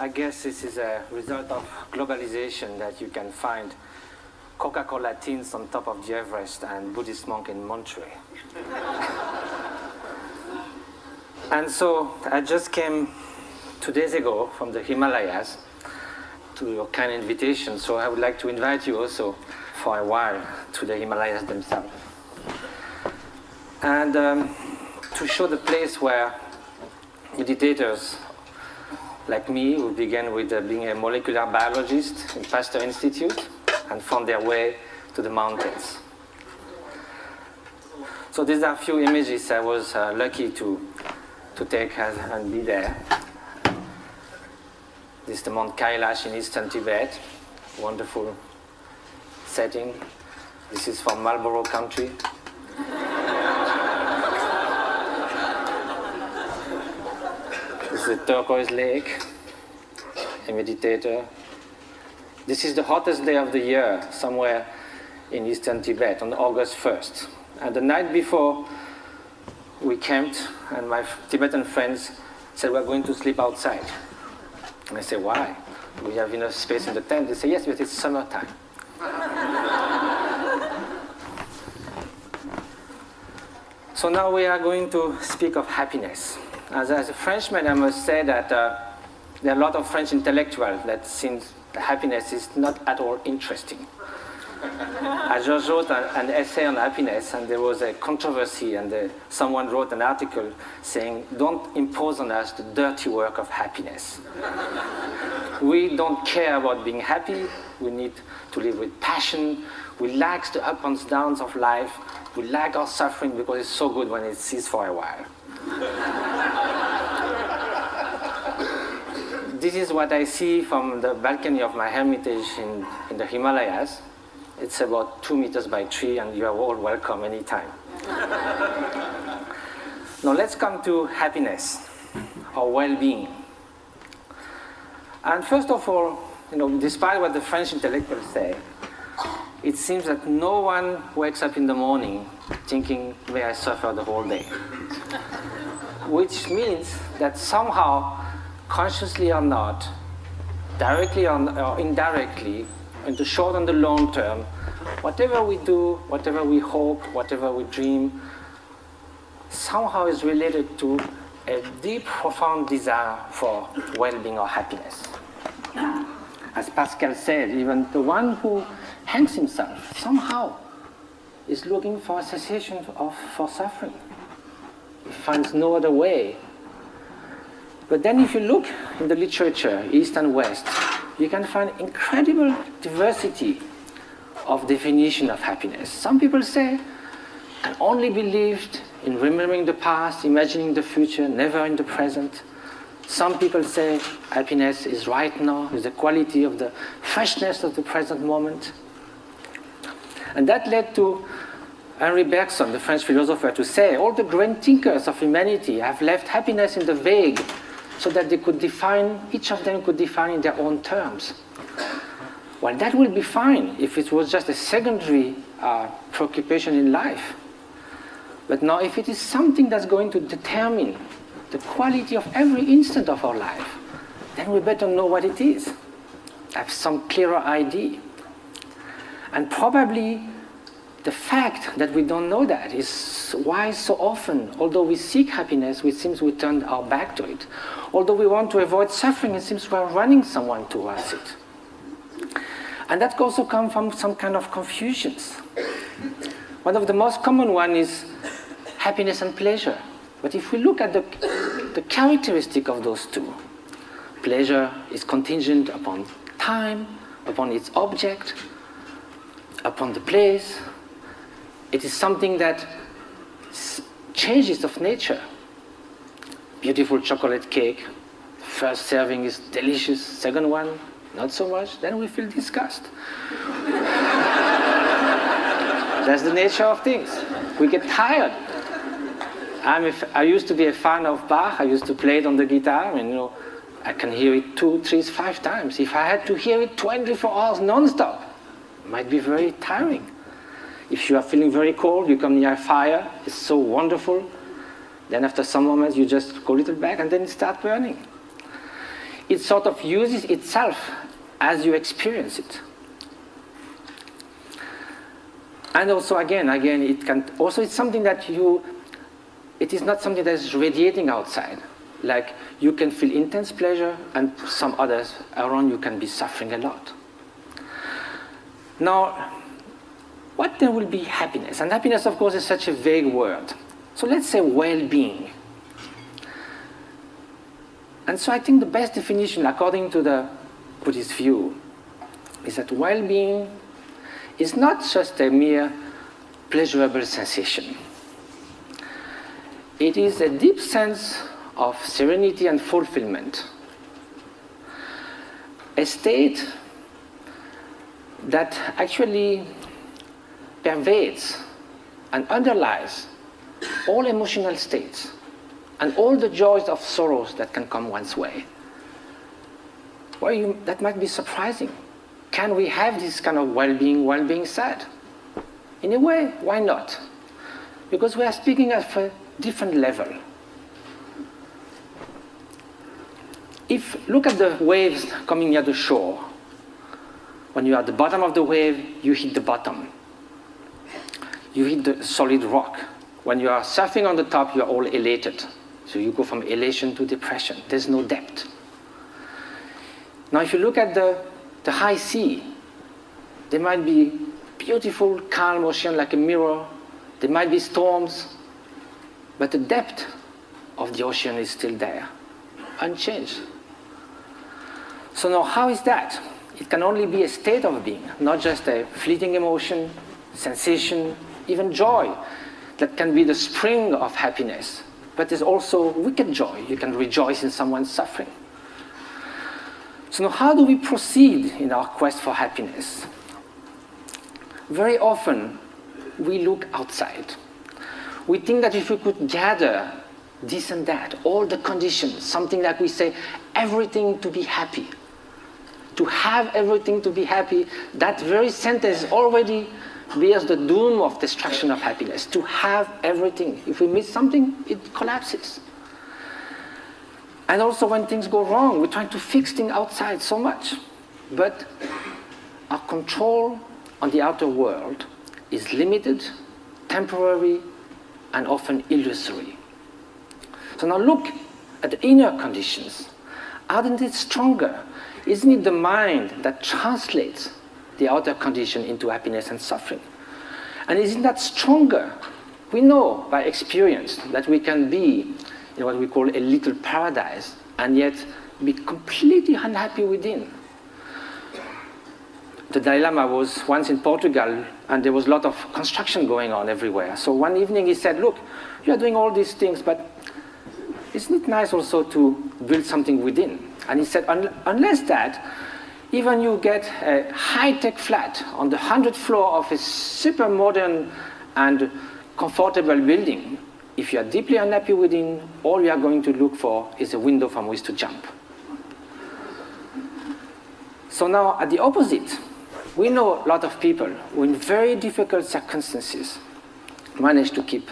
I guess this is a result of globalization that you can find Coca-Cola tins on top of the Everest and Buddhist monk in Monterey. And so I just came 2 days ago from the Himalayas to your kind invitation, so I would like to invite you also for a while to the Himalayas themselves. And to show the place where meditators like me, who began with being a molecular biologist in Pasteur Institute and found their way to the mountains. So these are a few images I was lucky to take and be there. This is the Mount Kailash in eastern Tibet, wonderful setting. This is from Marlborough country. This is the turquoise lake, a meditator. This is the hottest day of the year, somewhere in eastern Tibet, on August 1st. And the night before, we camped, and my Tibetan friends said, we're going to sleep outside. And I said, why? We have enough space in the tent. They say, yes, but it's summertime. So now we are going to speak of happiness. As a Frenchman, I must say that there are a lot of French intellectuals that think that happiness is not at all interesting. I just wrote an essay on happiness, and there was a controversy, and someone wrote an article saying, don't impose on us the dirty work of happiness. We don't care about being happy. We need to live with passion. We like the ups and downs of life. We like our suffering because it's so good when it ceases for a while. This is what I see from the balcony of my hermitage in the Himalayas. It's about 2 meters by 3, and you are all welcome anytime. Now let's come to happiness, or well-being. And first of all, despite what the French intellectuals say, it seems that no one wakes up in the morning thinking, may I suffer the whole day. Which means that somehow, consciously or not, directly or indirectly, in the short and the long term, whatever we do, whatever we hope, whatever we dream, somehow is related to a deep, profound desire for well-being or happiness. As Pascal said, even the one who hangs himself somehow is looking for a cessation for suffering. He finds no other way. But then if you look in the literature, East and West, you can find incredible diversity of definition of happiness. Some people say, can only be lived in remembering the past, imagining the future, never in the present. Some people say happiness is right now, is the quality of the freshness of the present moment. And that led to Henri Bergson, the French philosopher, to say all the great thinkers of humanity have left happiness in the vague so that they could define, each of them could define in their own terms. Well, that will be fine if it was just a secondary preoccupation in life. But now if it is something that's going to determine the quality of every instant of our life, then we better know what it is, have some clearer idea. And probably the fact that we don't know that is why so often, although we seek happiness, it seems we turn our back to it. Although we want to avoid suffering, it seems we are running someone towards it. And that also comes from some kind of confusions. One of the most common one is happiness and pleasure. But if we look at the characteristic of those two, pleasure is contingent upon time, upon its object, upon the place. It is something that changes of nature. Beautiful chocolate cake, first serving is delicious, second one, not so much, then we feel disgust. That's the nature of things. We get tired. I used to be a fan of Bach. I used to play it on the guitar, and I can hear it 2, 3, 5 times. If I had to hear it 24 hours non-stop, it might be very tiring. If you are feeling very cold, you come near a fire, it's so wonderful. Then after some moments, you just go a little back, and then it starts burning. it sort of uses itself as you experience it. And also, again, it can also, it's something that it is not something that is radiating outside. Like, you can feel intense pleasure, and some others around you can be suffering a lot. Now, what then will be happiness? And happiness, of course, is such a vague word. So let's say well-being. And so I think the best definition, according to the Buddhist view, is that well-being is not just a mere pleasurable sensation. It is a deep sense of serenity and fulfillment. A state that actually pervades and underlies all emotional states and all the joys of sorrows that can come one's way. Well, that might be surprising. Can we have this kind of well-being while being sad? In a way, why not? Because we are speaking at a different level. Look at the waves coming near the shore. When you are at the bottom of the wave, you hit the bottom. You hit the solid rock. When you are surfing on the top, you are all elated. So you go from elation to depression. There's no depth. Now, if you look at the high sea, there might be beautiful, calm ocean like a mirror. There might be storms, but the depth of the ocean is still there, unchanged. So now, how is that? It can only be a state of being, not just a fleeting emotion, sensation, even joy that can be the spring of happiness. But there's also wicked joy. You can rejoice in someone's suffering. So now, how do we proceed in our quest for happiness? Very often, we look outside. We think that if we could gather this and that, all the conditions, something like we say, everything to be happy. To have everything to be happy, that very sentence already bears the doom of destruction of happiness. To have everything. If we miss something, it collapses. And also when things go wrong, we're trying to fix things outside so much. But our control on the outer world is limited, temporary, and often illusory. So now look at the inner conditions. Aren't it stronger? Isn't it the mind that translates the outer condition into happiness and suffering? And isn't that stronger? We know by experience that we can be in what we call a little paradise and yet be completely unhappy within. The Dalai Lama was once in Portugal and there was a lot of construction going on everywhere. So one evening he said, look, you are doing all these things, but isn't it nice also to build something within? And he said, unless that, even you get a high-tech flat on the 100th floor of a super modern and comfortable building, if you are deeply unhappy within, all you are going to look for is a window from which to jump. So now, at the opposite, we know a lot of people who in very difficult circumstances manage to keep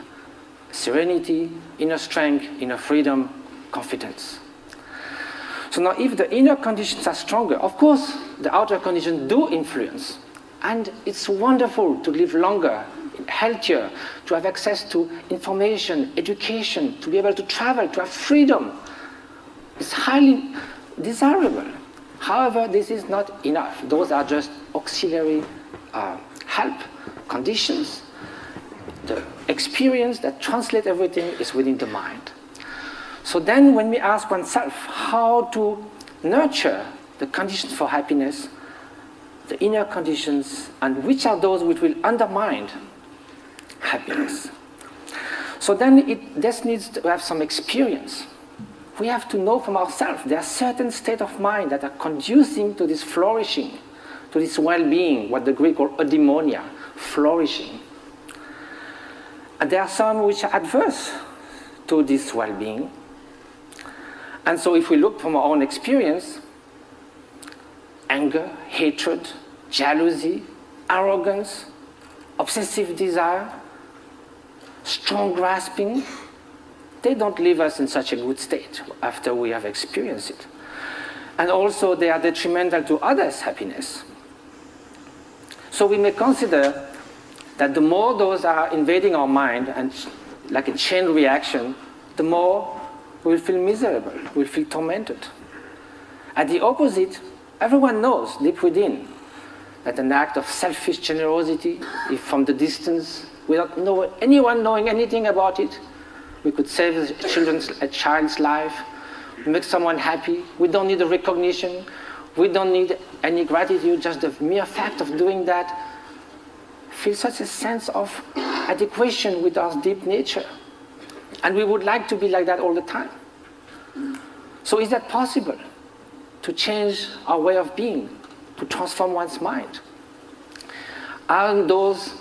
serenity, inner strength, inner freedom, confidence. So now if the inner conditions are stronger, of course the outer conditions do influence. And it's wonderful to live longer, healthier, to have access to information, education, to be able to travel, to have freedom. It's highly desirable. However, this is not enough. Those are just auxiliary help conditions. The experience that translates everything is within the mind. So then when we ask oneself how to nurture the conditions for happiness, the inner conditions, and which are those which will undermine happiness. So then this needs to have some experience. We have to know from ourselves there are certain states of mind that are conducing to this flourishing, to this well-being, what the Greek call eudaimonia, flourishing. And there are some which are adverse to this well-being. And so if we look from our own experience, anger, hatred, jealousy, arrogance, obsessive desire, strong grasping, they don't leave us in such a good state after we have experienced it. and also they are detrimental to others' happiness. So we may consider that the more those are invading our mind, and like a chain reaction, the more we'll feel miserable, we'll feel tormented. At the opposite, everyone knows deep within that an act of selfish generosity, if from the distance, without anyone knowing anything about it, we could save a child's life, make someone happy. We don't need a recognition. We don't need any gratitude. Just the mere fact of doing that feels such a sense of adequation with our deep nature. And we would like to be like that all the time. So is that possible? To change our way of being, to transform one's mind? Are those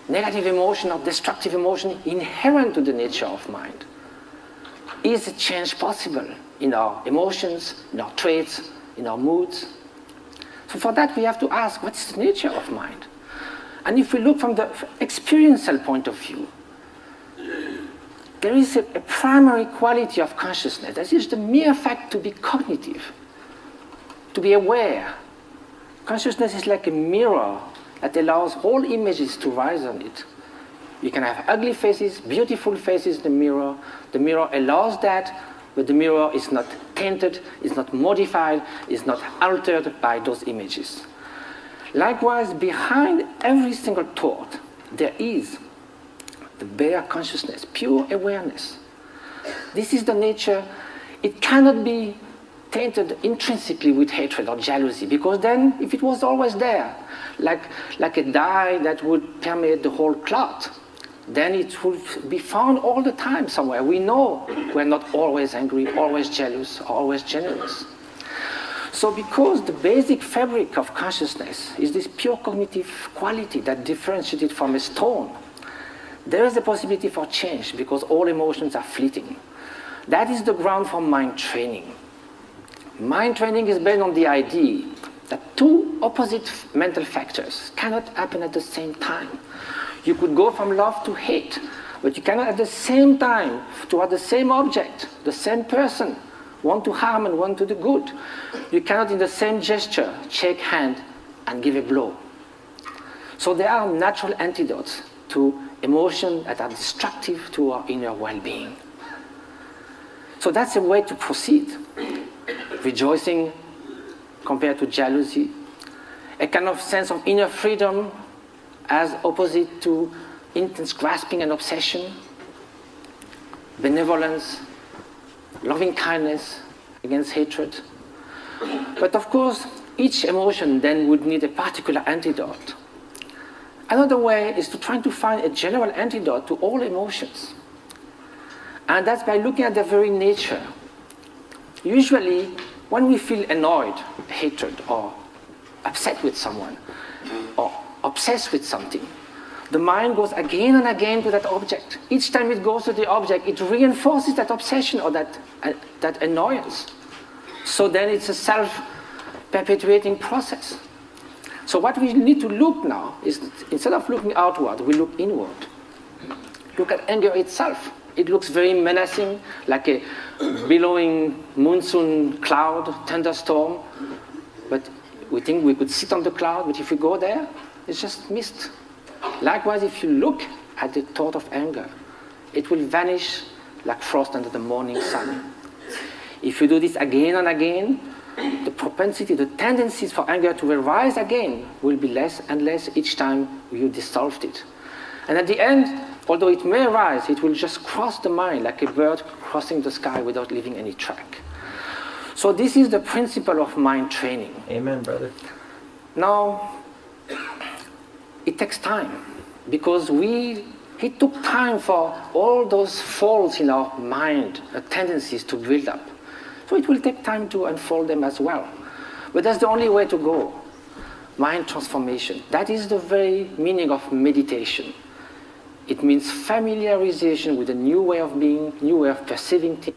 negative emotions or destructive emotions inherent to the nature of mind? Is a change possible in our emotions, in our traits, in our moods? So for that we have to ask, what's the nature of mind? And if we look from the experiential point of view, there is a primary quality of consciousness. That is the mere fact to be cognitive, to be aware. Consciousness is like a mirror that allows all images to rise on it. You can have ugly faces, beautiful faces in the mirror. The mirror allows that, but the mirror is not tainted, is not modified, is not altered by those images. Likewise, behind every single thought, there is the bare consciousness, pure awareness. This is the nature. It cannot be tainted intrinsically with hatred or jealousy, because then, if it was always there, like a dye that would permeate the whole cloth, then it would be found all the time somewhere. We know we're not always angry, always jealous, always generous. So because the basic fabric of consciousness is this pure cognitive quality that differentiates it from a stone, there is a possibility for change, because all emotions are fleeting. That is the ground for mind training. Mind training is based on the idea that two opposite mental factors cannot happen at the same time. You could go from love to hate, but you cannot at the same time, toward the same object, the same person, want to harm and want to do good. You cannot in the same gesture shake hand and give a blow. So there are natural antidotes to emotions that are destructive to our inner well-being. So that's a way to proceed. Rejoicing compared to jealousy, a kind of sense of inner freedom as opposite to intense grasping and obsession, benevolence, loving kindness against hatred. But of course, each emotion then would need a particular antidote. Another way is to try to find a general antidote to all emotions. And that's by looking at their very nature. Usually, when we feel annoyed, hatred, or upset with someone, or obsessed with something, the mind goes again and again to that object. Each time it goes to the object, it reinforces that obsession or that annoyance. So then it's a self-perpetuating process. So what we need to look now is, instead of looking outward, we look inward. Look at anger itself. It looks very menacing, like a billowing monsoon cloud, thunderstorm. But we think we could sit on the cloud, but if we go there, it's just mist. Likewise, if you look at the thought of anger, it will vanish like frost under the morning sun. If you do this again and again, the propensity, the tendencies for anger to arise again will be less and less each time you dissolved it. And at the end, although it may rise, it will just cross the mind like a bird crossing the sky without leaving any track. So this is the principle of mind training. Amen, brother. Now, it takes time, because it took time for all those faults in our mind, tendencies to build up. So it will take time to unfold them as well. But that's the only way to go. Mind transformation. That is the very meaning of meditation. It means familiarization with a new way of being, new way of perceiving things,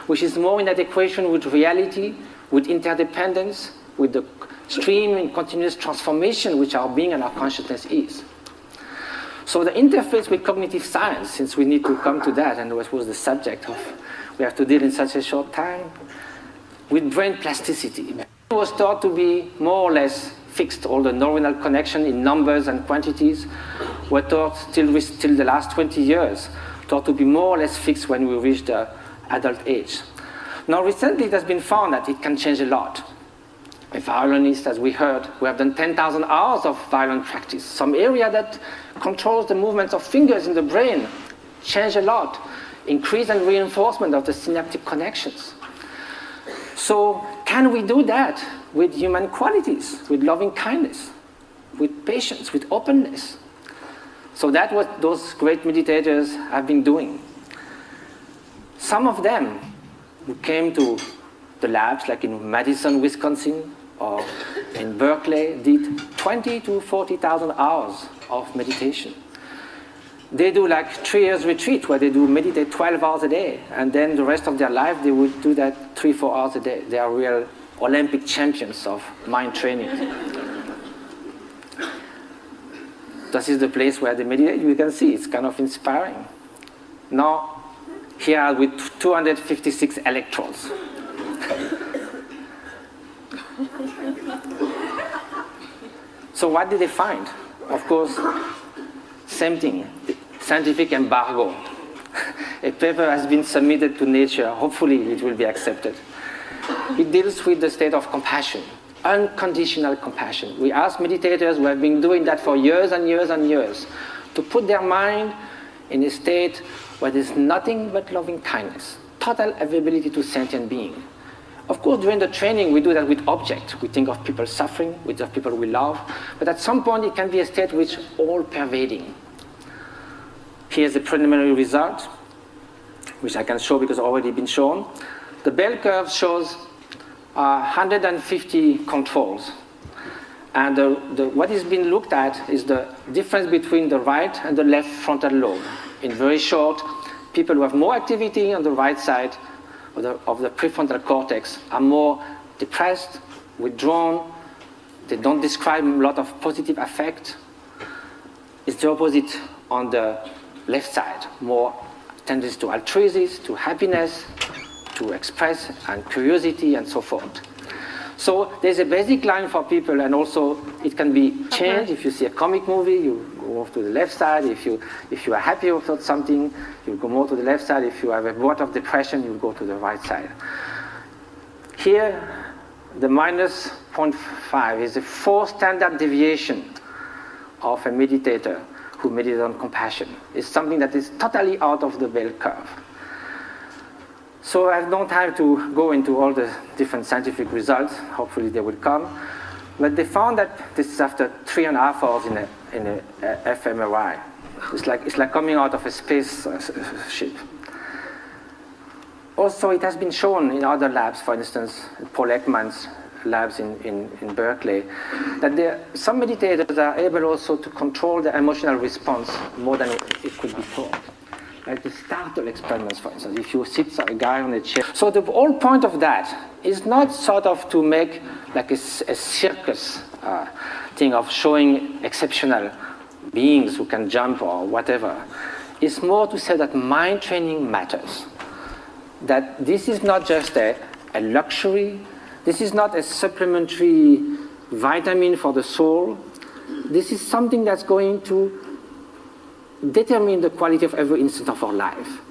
which is more in adequation with reality, with interdependence, with the stream and continuous transformation which our being and our consciousness is. So the interface with cognitive science, since we need to come to that, and what was the subject of we have to deal in such a short time, with brain plasticity. It was thought to be more or less fixed. All the neuronal connection in numbers and quantities were thought till the last 20 years, thought to be more or less fixed when we reach the adult age. Now recently it has been found that it can change a lot. A violinist, as we heard, we have done 10,000 hours of violin practice. Some area that controls the movements of fingers in the brain change a lot. Increase and reinforcement of the synaptic connections. So can we do that with human qualities, with loving kindness, with patience, with openness? So that's what those great meditators have been doing. Some of them who came to the labs, like in Madison, Wisconsin, or in Berkeley, did 20 to 40,000 hours of meditation. They do like 3 years retreat where they do meditate 12 hours a day, and then the rest of their life they would do that 3-4 hours a day. They are real Olympic champions of mind training. This is the place where they meditate. You can see it's kind of inspiring. Now, here with 256 electrodes. So what did they find? Of course, same thing, scientific embargo. A paper has been submitted to Nature. Hopefully it will be accepted. It deals with the state of compassion, unconditional compassion. We ask meditators who have been doing that for years and years and years to put their mind in a state where there's nothing but loving kindness, total availability to sentient being. Of course, during the training, we do that with objects. We think of people suffering, we think of people we love. But at some point, it can be a state which is all-pervading. Here's the preliminary result, which I can show because it's already been shown. The bell curve shows 150 controls. And what is being looked at is the difference between the right and the left frontal lobe. In very short, people who have more activity on the right side of the prefrontal cortex are more depressed, withdrawn. They don't describe a lot of positive affect. It's the opposite on the left side, more tendency to altruism, to happiness, to express, and curiosity, and so forth. So there's a basic line for people, and also it can be changed. If you see a comic movie, you go off to the left side. If you are happy about something, you go more to the left side. If you have a bout of depression, you go to the right side. Here, the minus 0.5 is a 4 standard deviation of a meditator who meditates on compassion. It's something that is totally out of the bell curve. So I have no time to go into all the different scientific results. Hopefully they will come. But they found that this is after 3.5 hours in a fMRI. It's like coming out of a space ship. Also, it has been shown in other labs, for instance, Paul Ekman's labs in Berkeley, that some meditators are able also to control their emotional response more than it could be thought. Like the startle experiments, for instance, if you sit a guy on a chair. So the whole point of that is not sort of to make like a circus thing of showing exceptional beings who can jump or whatever. It's more to say that mind training matters. That this is not just a luxury. This is not a supplementary vitamin for the soul. This is something that's going to determine the quality of every instant of our life.